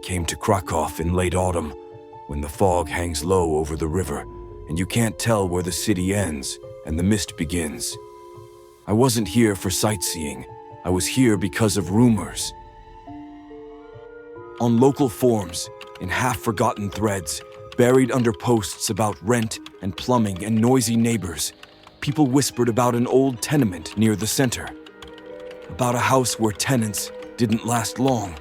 came to Kraków in late autumn, when the fog hangs low over the river, and you can't tell where the city ends and the mist begins. I wasn't here for sightseeing. I was here because of rumors. On local forums, in half-forgotten threads, buried under posts about rent and plumbing and noisy neighbors, people whispered about an old tenement near the center, about a house where tenants didn't last long,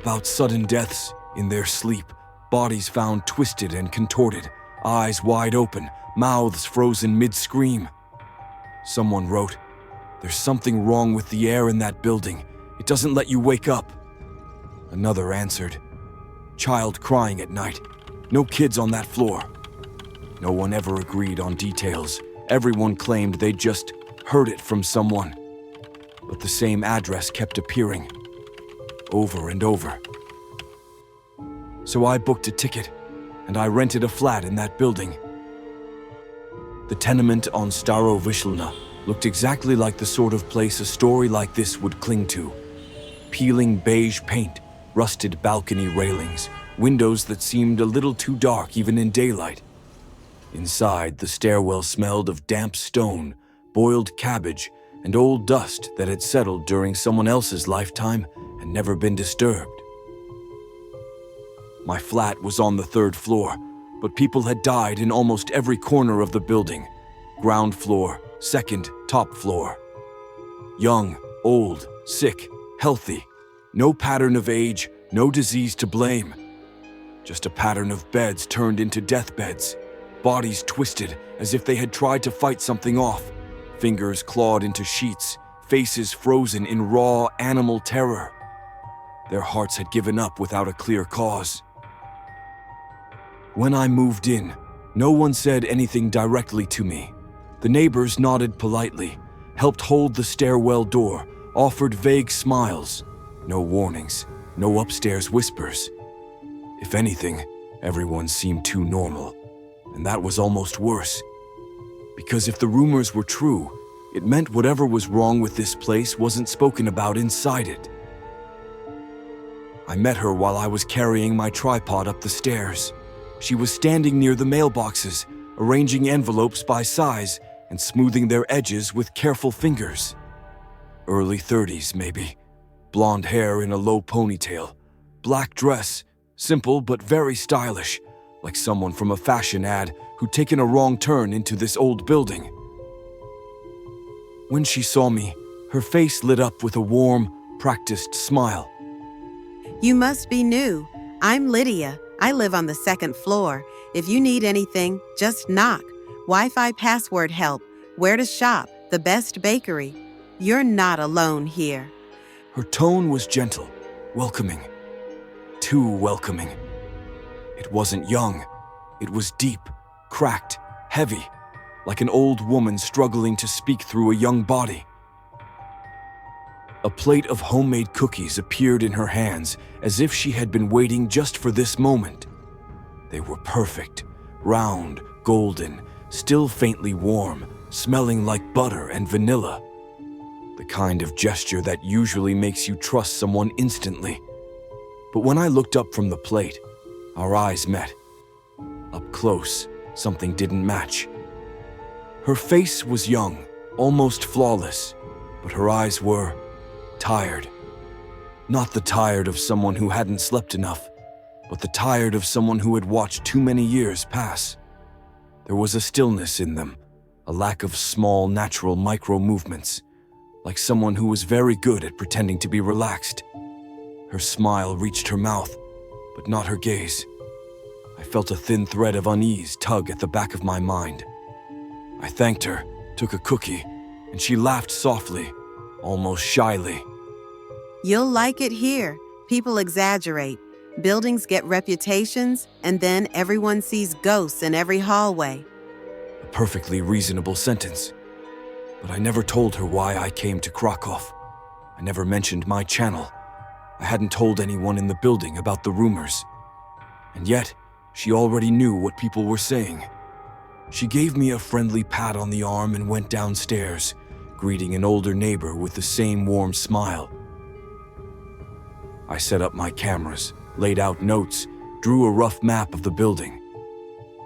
about sudden deaths in their sleep, bodies found twisted and contorted, eyes wide open, mouths frozen mid-scream. Someone wrote, "There's something wrong with the air in that building. It doesn't let you wake up." Another answered, "Child crying at night. No kids on that floor." No one ever agreed on details. Everyone claimed they'd just heard it from someone. But the same address kept appearing, over and over. So I booked a ticket, and I rented a flat in that building. The tenement on Staro Vyshlna looked exactly like the sort of place a story like this would cling to. Peeling beige paint, rusted balcony railings, windows that seemed a little too dark even in daylight. Inside, the stairwell smelled of damp stone, boiled cabbage, and old dust that had settled during someone else's lifetime and never been disturbed. My flat was on the 3rd floor, but people had died in almost every corner of the building. Ground floor, 2nd, top floor. Young, old, sick, healthy. No pattern of age, no disease to blame. Just a pattern of beds turned into deathbeds. Bodies twisted as if they had tried to fight something off. Fingers clawed into sheets, faces frozen in raw animal terror. Their hearts had given up without a clear cause. When I moved in, no one said anything directly to me. The neighbors nodded politely, helped hold the stairwell door, offered vague smiles. No warnings, no upstairs whispers. If anything, everyone seemed too normal, and that was almost worse. Because if the rumors were true, it meant whatever was wrong with this place wasn't spoken about inside it. I met her while I was carrying my tripod up the stairs. She was standing near the mailboxes, arranging envelopes by size and smoothing their edges with careful fingers. Early 30s, maybe. Blonde hair in a low ponytail. Black dress, simple but very stylish, like someone from a fashion ad who'd taken a wrong turn into this old building. When she saw me, her face lit up with a warm, practiced smile. "You must be new. I'm Lydia. I live on the 2nd floor. If you need anything, just knock. Wi-Fi password help. Where to shop. The best bakery. You're not alone here." Her tone was gentle, welcoming. Too welcoming. It wasn't young. It was deep, cracked, heavy, like an old woman struggling to speak through a young body. A plate of homemade cookies appeared in her hands as if she had been waiting just for this moment. They were perfect, round, golden, still faintly warm, smelling like butter and vanilla. The kind of gesture that usually makes you trust someone instantly. But when I looked up from the plate, our eyes met. Up close, something didn't match. Her face was young, almost flawless, but her eyes were tired. Not the tired of someone who hadn't slept enough, but the tired of someone who had watched too many years pass. There was a stillness in them, a lack of small, natural micro-movements, like someone who was very good at pretending to be relaxed. Her smile reached her mouth, but not her gaze. I felt a thin thread of unease tug at the back of my mind. I thanked her, took a cookie, and she laughed softly, almost shyly. "You'll like it here. People exaggerate. Buildings get reputations, and then everyone sees ghosts in every hallway." A perfectly reasonable sentence. But I never told her why I came to Kraków. I never mentioned my channel. I hadn't told anyone in the building about the rumors. And yet, she already knew what people were saying. She gave me a friendly pat on the arm and went downstairs, greeting an older neighbor with the same warm smile. I set up my cameras, laid out notes, drew a rough map of the building.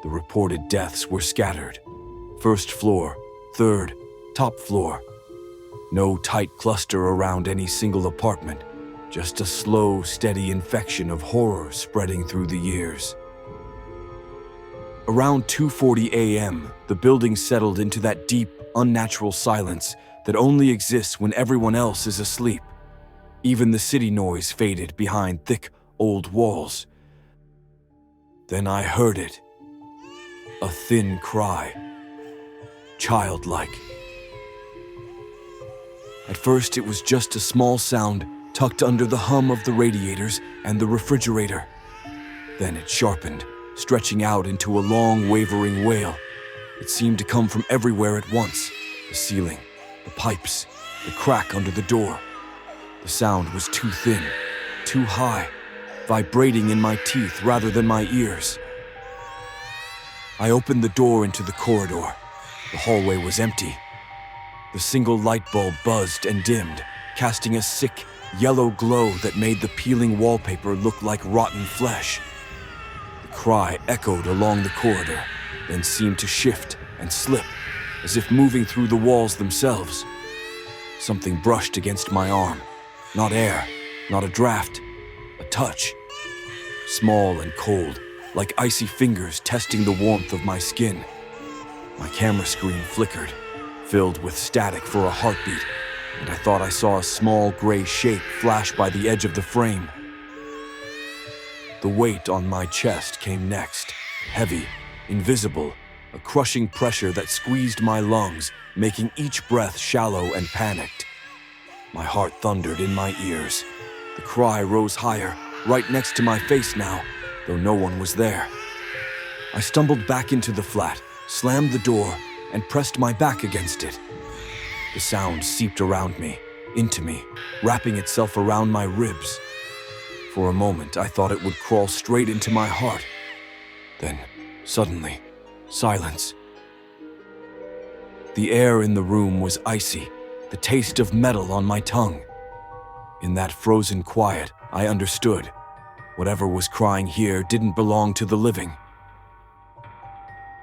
The reported deaths were scattered. First floor, third, top floor. No tight cluster around any single apartment, just a slow, steady infection of horror spreading through the years. Around 2:40 a.m., the building settled into that deep, unnatural silence that only exists when everyone else is asleep. Even the city noise faded behind thick, old walls. Then I heard it. A thin cry. Childlike. At first, it was just a small sound tucked under the hum of the radiators and the refrigerator. Then it sharpened, stretching out into a long, wavering wail. It seemed to come from everywhere at once. The ceiling, the pipes, the crack under the door. The sound was too thin, too high, vibrating in my teeth rather than my ears. I opened the door into the corridor. The hallway was empty. The single light bulb buzzed and dimmed, casting a sick, yellow glow that made the peeling wallpaper look like rotten flesh. The cry echoed along the corridor, then seemed to shift and slip, as if moving through the walls themselves. Something brushed against my arm. Not air, not a draft, a touch. Small and cold, like icy fingers testing the warmth of my skin. My camera screen flickered, filled with static for a heartbeat, and I thought I saw a small gray shape flash by the edge of the frame. The weight on my chest came next, heavy, invisible, a crushing pressure that squeezed my lungs, making each breath shallow and panicked. My heart thundered in my ears. The cry rose higher, right next to my face now, though no one was there. I stumbled back into the flat, slammed the door, and pressed my back against it. The sound seeped around me, into me, wrapping itself around my ribs. For a moment, I thought it would crawl straight into my heart. Then, suddenly, silence. The air in the room was icy, the taste of metal on my tongue. In that frozen quiet, I understood. Whatever was crying here didn't belong to the living.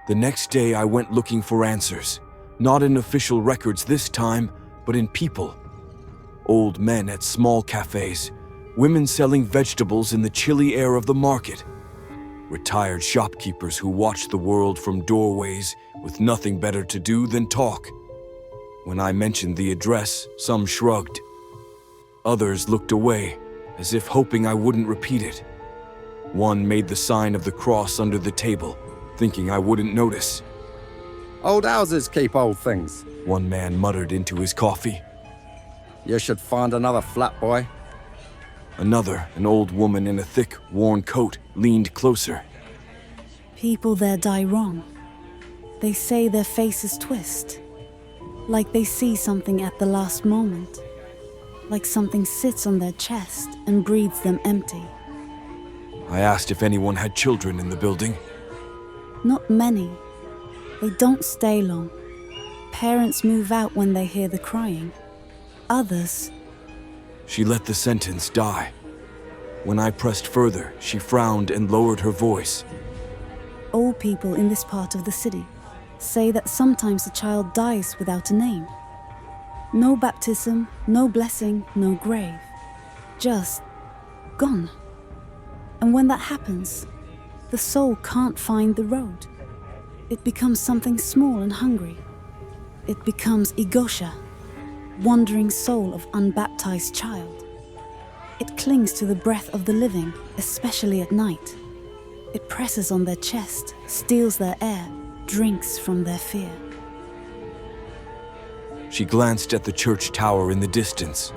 The next day, I went looking for answers, not in official records this time, but in people. Old men at small cafes, women selling vegetables in the chilly air of the market, retired shopkeepers who watched the world from doorways with nothing better to do than talk. When I mentioned the address, some shrugged. Others looked away, as if hoping I wouldn't repeat it. One made the sign of the cross under the table, thinking I wouldn't notice. Old houses keep old things. One man muttered into his coffee. You should find another flat, boy. Another, an old woman in a thick, worn coat, leaned closer. People there die wrong. They say their faces twist, like they see something at the last moment, like something sits on their chest and breathes them empty. I asked if anyone had children in the building. Not many. They don't stay long. Parents move out when they hear the crying. Others... She let the sentence die. When I pressed further, she frowned and lowered her voice. Old people in this part of the city say that sometimes a child dies without a name. No baptism, no blessing, no grave. Just gone. And when that happens, the soul can't find the road. It becomes something small and hungry. It becomes Igosha, wandering soul of unbaptized child. It clings to the breath of the living, especially at night. It presses on their chest, steals their air, drinks from their fear. She glanced at the church tower in the distance.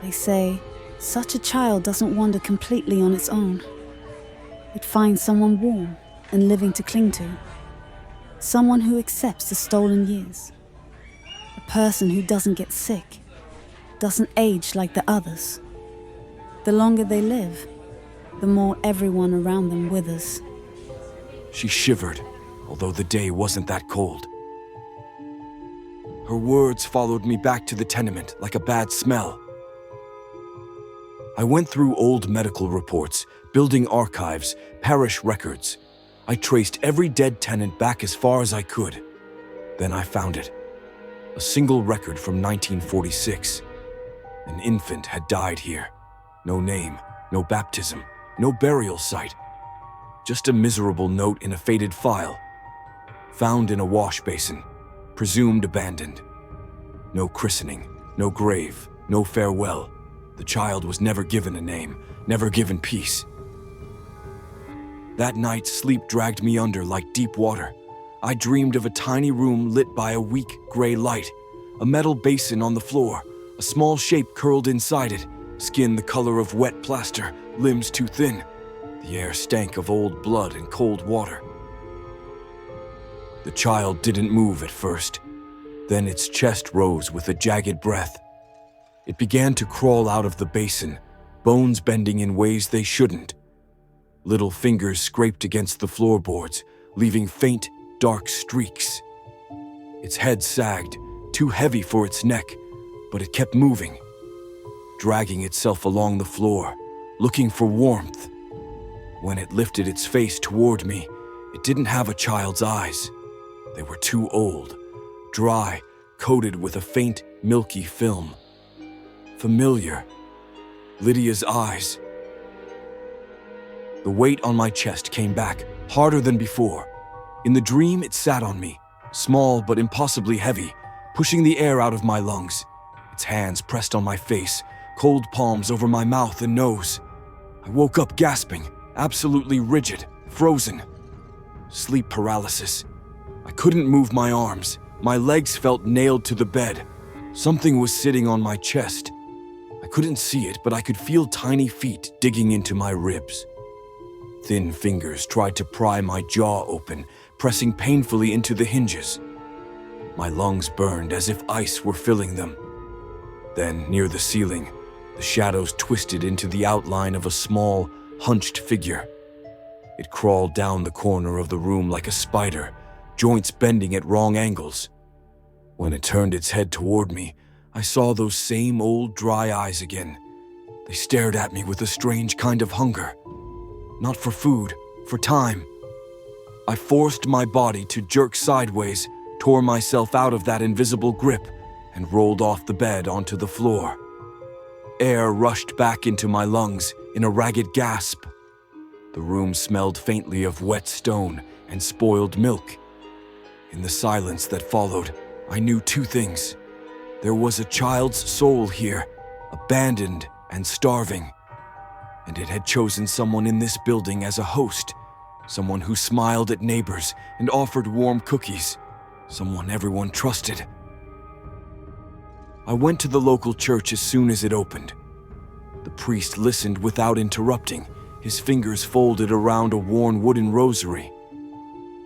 They say, such a child doesn't wander completely on its own. It finds someone warm and living to cling to. Someone who accepts the stolen years. A person who doesn't get sick, doesn't age like the others. The longer they live, the more everyone around them withers. She shivered, although the day wasn't that cold. Her words followed me back to the tenement like a bad smell. I went through old medical reports, building archives, parish records. I traced every dead tenant back as far as I could. Then I found it. A single record from 1946. An infant had died here. No name, no baptism, no burial site. Just a miserable note in a faded file. Found in a wash basin, presumed abandoned. No christening, no grave, no farewell. The child was never given a name, never given peace. That night, sleep dragged me under like deep water. I dreamed of a tiny room lit by a weak gray light, a metal basin on the floor, a small shape curled inside it, skin the color of wet plaster, limbs too thin. The air stank of old blood and cold water. The child didn't move at first. Then its chest rose with a jagged breath. It began to crawl out of the basin, bones bending in ways they shouldn't. Little fingers scraped against the floorboards, leaving faint, dark streaks. Its head sagged, too heavy for its neck, but it kept moving, dragging itself along the floor, looking for warmth. When it lifted its face toward me, it didn't have a child's eyes. They were too old, dry, coated with a faint, milky film. Familiar. Lydia's eyes. The weight on my chest came back, harder than before. In the dream, it sat on me, small but impossibly heavy, pushing the air out of my lungs. Its hands pressed on my face, cold palms over my mouth and nose. I woke up gasping, absolutely rigid, frozen. Sleep paralysis. I couldn't move my arms. My legs felt nailed to the bed. Something was sitting on my chest. I couldn't see it, but I could feel tiny feet digging into my ribs. Thin fingers tried to pry my jaw open, pressing painfully into the hinges. My lungs burned as if ice were filling them. Then, near the ceiling, the shadows twisted into the outline of a small, hunched figure. It crawled down the corner of the room like a spider, joints bending at wrong angles. When it turned its head toward me, I saw those same old dry eyes again. They stared at me with a strange kind of hunger. Not for food, for time. I forced my body to jerk sideways, tore myself out of that invisible grip, and rolled off the bed onto the floor. Air rushed back into my lungs in a ragged gasp. The room smelled faintly of wet stone and spoiled milk. In the silence that followed, I knew two things. There was a child's soul here, abandoned and starving. And it had chosen someone in this building as a host, someone who smiled at neighbors and offered warm cookies, someone everyone trusted. I went to the local church as soon as it opened. The priest listened without interrupting, his fingers folded around a worn wooden rosary.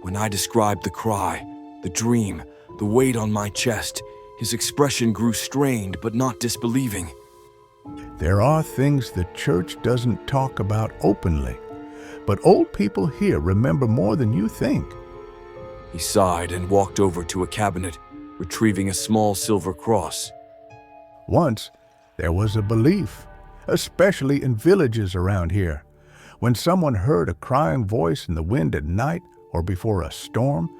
When I described the cry, the dream, the weight on my chest, his expression grew strained but not disbelieving. There are things the church doesn't talk about openly, but old people here remember more than you think. He sighed and walked over to a cabinet, retrieving a small silver cross. Once, there was a belief, especially in villages around here. When someone heard a crying voice in the wind at night or before a storm,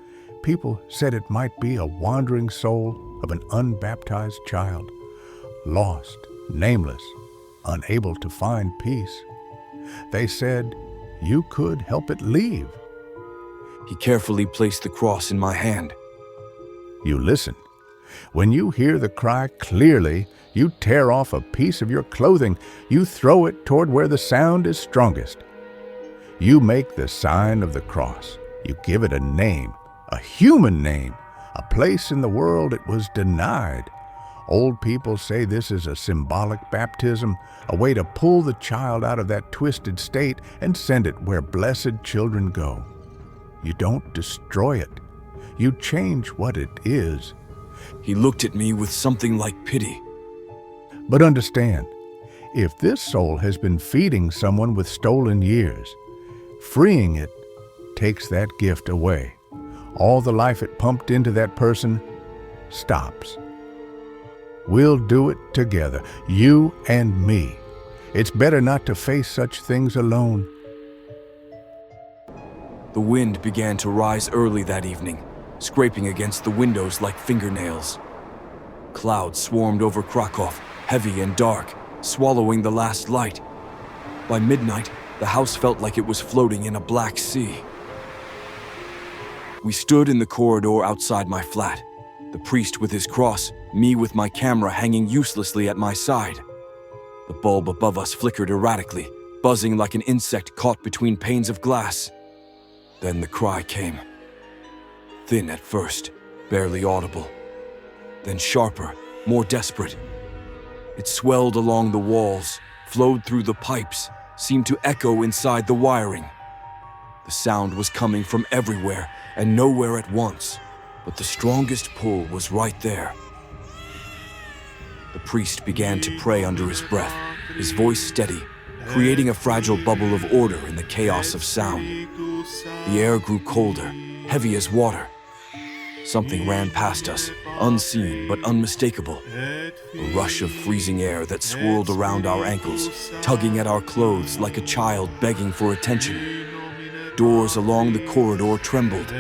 people said it might be a wandering soul of an unbaptized child, lost, nameless, unable to find peace. They said you could help it leave. He carefully placed the cross in my hand. You listen. When you hear the cry clearly, you tear off a piece of your clothing. You throw it toward where the sound is strongest. You make the sign of the cross. You give it a name, a human name, a place in the world it was denied. Old people say this is a symbolic baptism, a way to pull the child out of that twisted state and send it where blessed children go. You don't destroy it. You change what it is. He looked at me with something like pity. But understand, if this soul has been feeding someone with stolen years, freeing it takes that gift away. All the life it pumped into that person stops. We'll do it together, you and me. It's better not to face such things alone. The wind began to rise early that evening, scraping against the windows like fingernails. Clouds swarmed over Kraków, heavy and dark, swallowing the last light. By midnight, the house felt like it was floating in a black sea. We stood in the corridor outside my flat, the priest with his cross, me with my camera hanging uselessly at my side. The bulb above us flickered erratically, buzzing like an insect caught between panes of glass. Then the cry came. Thin at first, barely audible. Then sharper, more desperate. It swelled along the walls, flowed through the pipes, seemed to echo inside the wiring. The sound was coming from everywhere and nowhere at once, but the strongest pull was right there. The priest began to pray under his breath, his voice steady, creating a fragile bubble of order in the chaos of sound. The air grew colder, heavy as water. Something ran past us, unseen but unmistakable. A rush of freezing air that swirled around our ankles, tugging at our clothes like a child begging for attention. Doors along the corridor trembled.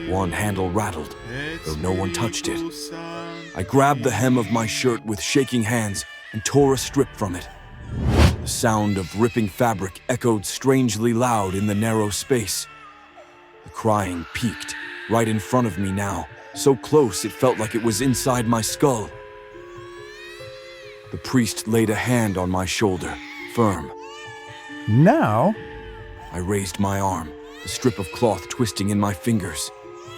One handle rattled, though no one touched it. I grabbed the hem of my shirt with shaking hands and tore a strip from it. The sound of ripping fabric echoed strangely loud in the narrow space. The crying peaked, right in front of me now, so close it felt like it was inside my skull. The priest laid a hand on my shoulder, firm. Now? I raised my arm, the strip of cloth twisting in my fingers.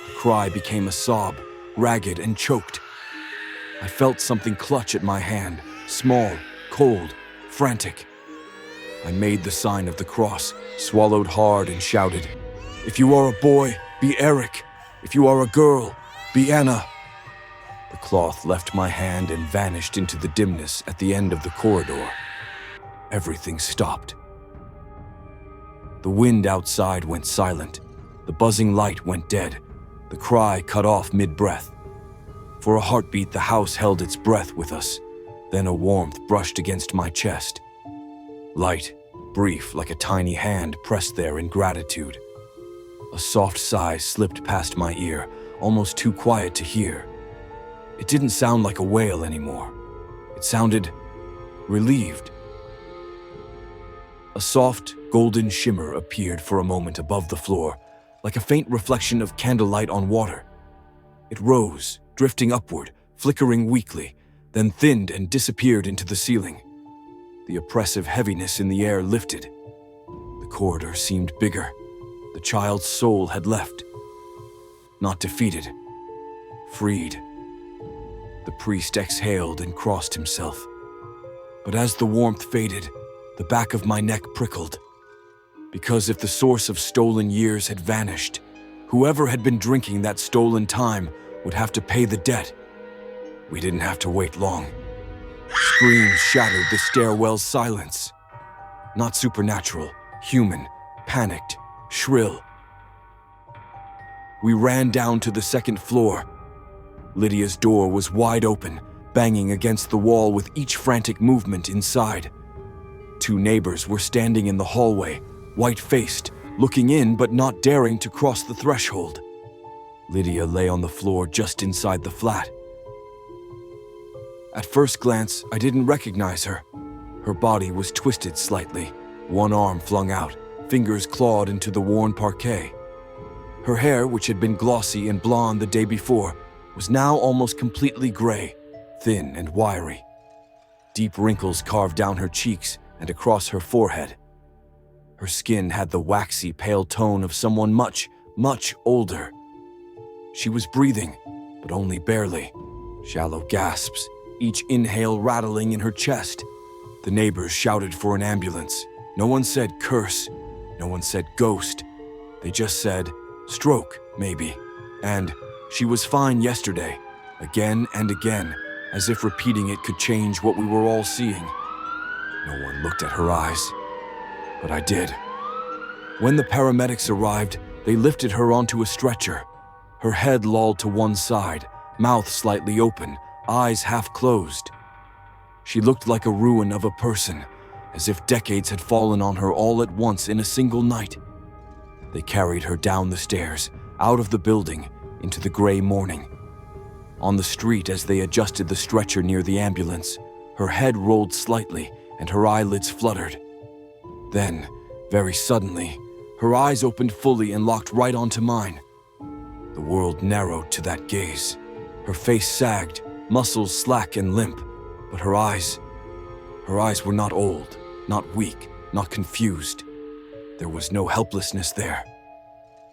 The cry became a sob, ragged and choked. I felt something clutch at my hand, small, cold, frantic. I made the sign of the cross, swallowed hard and shouted, "If you are a boy, be Eric. If you are a girl, be Anna." The cloth left my hand and vanished into the dimness at the end of the corridor. Everything stopped. The wind outside went silent. The buzzing light went dead. The cry cut off mid-breath. For a heartbeat, the house held its breath with us. Then a warmth brushed against my chest. Light, brief, like a tiny hand pressed there in gratitude. A soft sigh slipped past my ear, almost too quiet to hear. It didn't sound like a wail anymore. It sounded relieved. A soft, golden shimmer appeared for a moment above the floor, like a faint reflection of candlelight on water. It rose, drifting upward, flickering weakly, then thinned and disappeared into the ceiling. The oppressive heaviness in the air lifted. The corridor seemed bigger. The child's soul had left. Not defeated. Freed. The priest exhaled and crossed himself. But as the warmth faded, the back of my neck prickled. Because if the source of stolen years had vanished, whoever had been drinking that stolen time would have to pay the debt. We didn't have to wait long. Screams shattered the stairwell's silence. Not supernatural, human, panicked, shrill. We ran down to the second floor. Lydia's door was wide open, banging against the wall with each frantic movement inside. Two neighbors were standing in the hallway, white-faced, looking in but not daring to cross the threshold. Lydia lay on the floor just inside the flat. At first glance, I didn't recognize her. Her body was twisted slightly, one arm flung out, fingers clawed into the worn parquet. Her hair, which had been glossy and blonde the day before, was now almost completely gray, thin and wiry. Deep wrinkles carved down her cheeks and across her forehead. Her skin had the waxy, pale tone of someone much, much older. She was breathing, but only barely. Shallow gasps, each inhale rattling in her chest. The neighbors shouted for an ambulance. No one said curse. No one said ghost. They just said stroke, maybe. And she was fine yesterday, again and again, as if repeating it could change what we were all seeing. No one looked at her eyes, but I did. When the paramedics arrived, they lifted her onto a stretcher. Her head lolled to one side, mouth slightly open, eyes half closed. She looked like a ruin of a person, as if decades had fallen on her all at once in a single night. They carried her down the stairs, out of the building, into the gray morning. On the street, as they adjusted the stretcher near the ambulance, her head rolled slightly and her eyelids fluttered. Then, very suddenly, her eyes opened fully and locked right onto mine. The world narrowed to that gaze. Her face sagged, muscles slack and limp, but her eyes were not old, not weak, not confused. There was no helplessness there.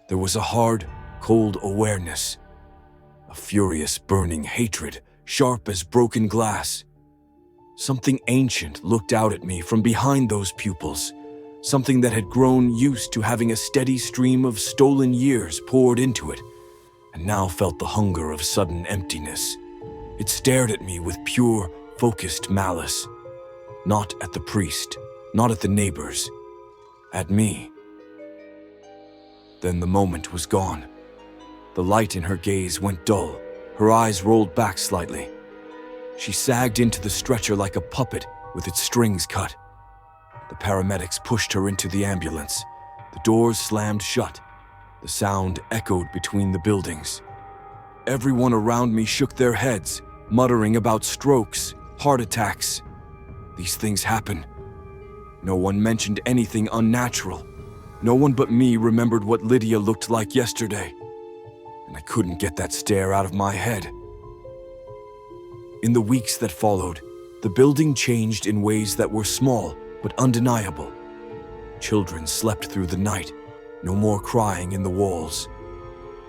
There was a hard, cold awareness, a furious, burning hatred, sharp as broken glass. Something ancient looked out at me from behind those pupils, something that had grown used to having a steady stream of stolen years poured into it, and now felt the hunger of sudden emptiness. It stared at me with pure, focused malice. Not at the priest, not at the neighbors, at me. Then the moment was gone. The light in her gaze went dull, her eyes rolled back slightly. She sagged into the stretcher like a puppet with its strings cut. The paramedics pushed her into the ambulance. The doors slammed shut. The sound echoed between the buildings. Everyone around me shook their heads, muttering about strokes, heart attacks. These things happen. No one mentioned anything unnatural. No one but me remembered what Lydia looked like yesterday. And I couldn't get that stare out of my head. In the weeks that followed, the building changed in ways that were small but undeniable. Children slept through the night, no more crying in the walls.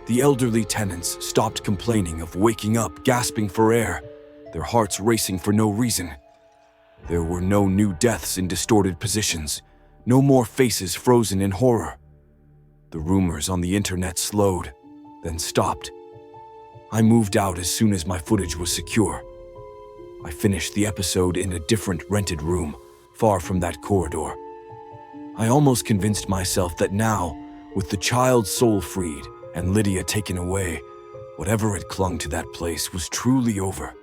The elderly tenants stopped complaining of waking up, gasping for air, their hearts racing for no reason. There were no new deaths in distorted positions, no more faces frozen in horror. The rumors on the internet slowed, then stopped. I moved out as soon as my footage was secure. I finished the episode in a different rented room, far from that corridor. I almost convinced myself that now, with the child's soul freed and Lydia taken away, whatever had clung to that place was truly over.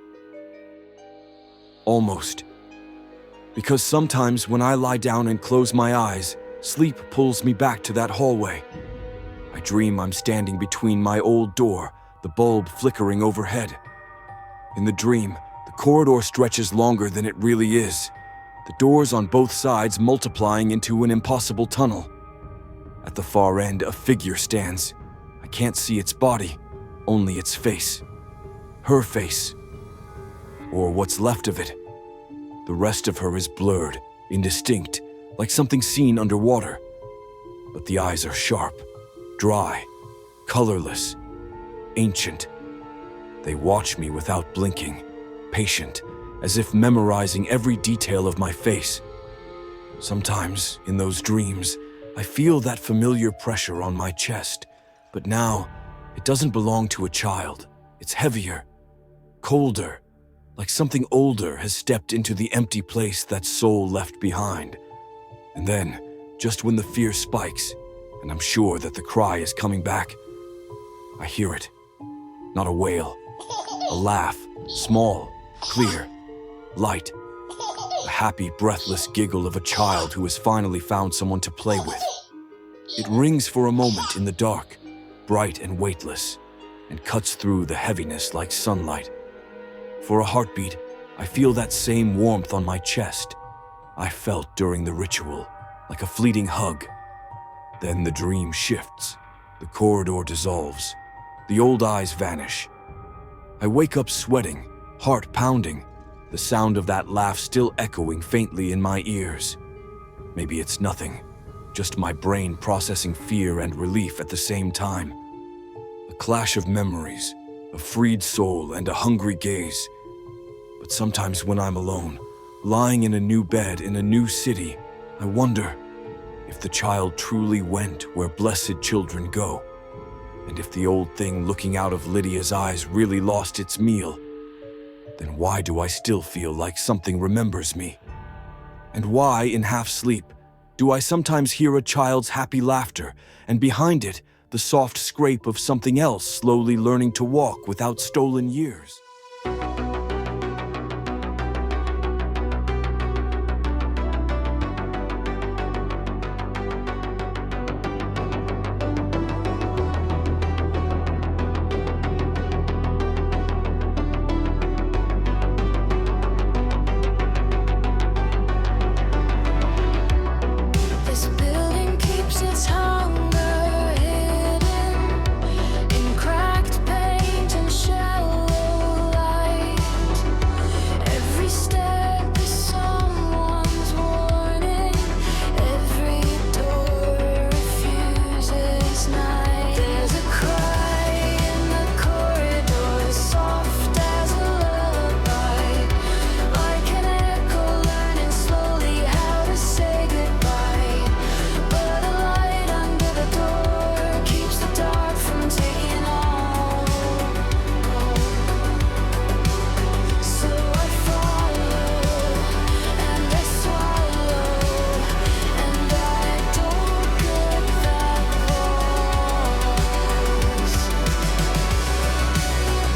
Almost. Because sometimes when I lie down and close my eyes, sleep pulls me back to that hallway. I dream I'm standing between my old door, the bulb flickering overhead. In the dream, the corridor stretches longer than it really is, the doors on both sides multiplying into an impossible tunnel. At the far end, a figure stands. I can't see its body, only its face. Her face. Or what's left of it. The rest of her is blurred, indistinct, like something seen underwater. But the eyes are sharp, dry, colorless, ancient. They watch me without blinking, patient, as if memorizing every detail of my face. Sometimes, in those dreams, I feel that familiar pressure on my chest, but now, it doesn't belong to a child. It's heavier, colder, like something older has stepped into the empty place that soul left behind. And then, just when the fear spikes, and I'm sure that the cry is coming back, I hear it. Not a wail, a laugh, small, clear, light. A happy, breathless giggle of a child who has finally found someone to play with. It rings for a moment in the dark, bright and weightless, and cuts through the heaviness like sunlight. For a heartbeat, I feel that same warmth on my chest I felt during the ritual, like a fleeting hug. Then the dream shifts, the corridor dissolves, the old eyes vanish. I wake up sweating, heart pounding, the sound of that laugh still echoing faintly in my ears. Maybe it's nothing, just my brain processing fear and relief at the same time. A clash of memories, a freed soul and a hungry gaze. But sometimes when I'm alone, lying in a new bed in a new city, I wonder if the child truly went where blessed children go, and if the old thing looking out of Lydia's eyes really lost its meal, then why do I still feel like something remembers me? And why, in half sleep, do I sometimes hear a child's happy laughter, and behind it, the soft scrape of something else slowly learning to walk without stolen years?